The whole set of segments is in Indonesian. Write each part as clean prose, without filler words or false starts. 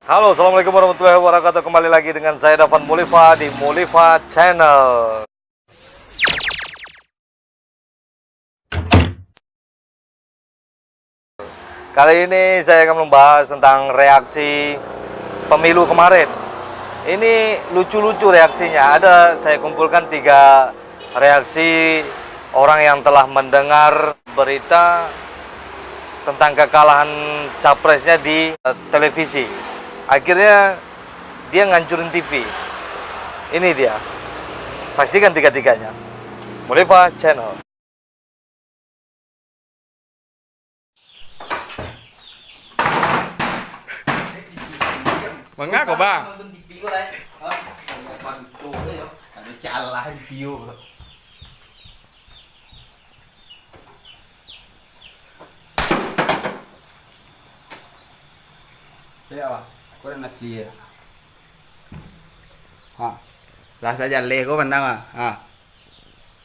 Halo, assalamualaikum warahmatullahi wabarakatuh. Kembali lagi dengan saya Davan Mulifa di Mulifa Channel. Kali ini saya akan membahas tentang reaksi pemilu kemarin. Ini lucu-lucu reaksinya. Saya kumpulkan 3 reaksi orang yang telah mendengar berita tentang kekalahan capresnya di televisi. Akhirnya dia ngancurin TV. Ini dia. Saksikan 3-tiganya. Mulifa Channel. Mengapa bang? Nonton TV ko lah. Ano calah di view. Saya kurang asli ya. Lah saja lego pandang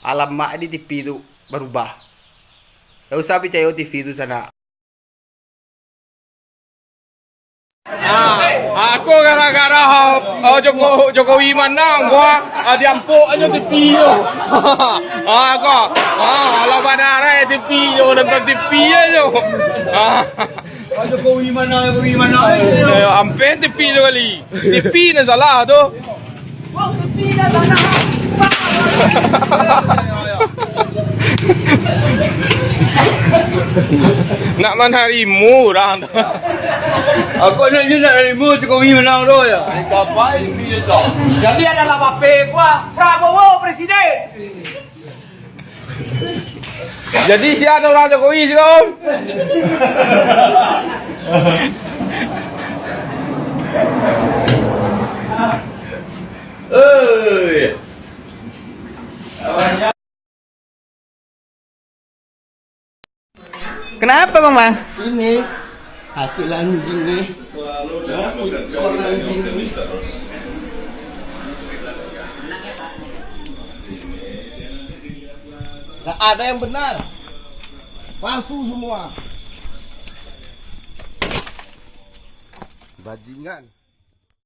alamat di TV itu berubah. Tidak usah percaya TV itu sana. Aku gara-gara Jokowi menang gua diampuk aja TV yo. Kalau bandara TV yo nonton TV aja. Jokowi mana? Ampe TV tu kali. TV ni salah tu. TV ni salah. Nak mana harimu orang tu. Aku nak harimu Jokowi menang tu ya. Kapai dia tu. Jadi adalah bape gua Prabowo presiden. Jadi siapa orang Jokowi sekarang? Kenapa bang Bang? Ini hasil anjing nih. Ikon anjing. Nah, ada yang benar. Palsu semua. Bajingan.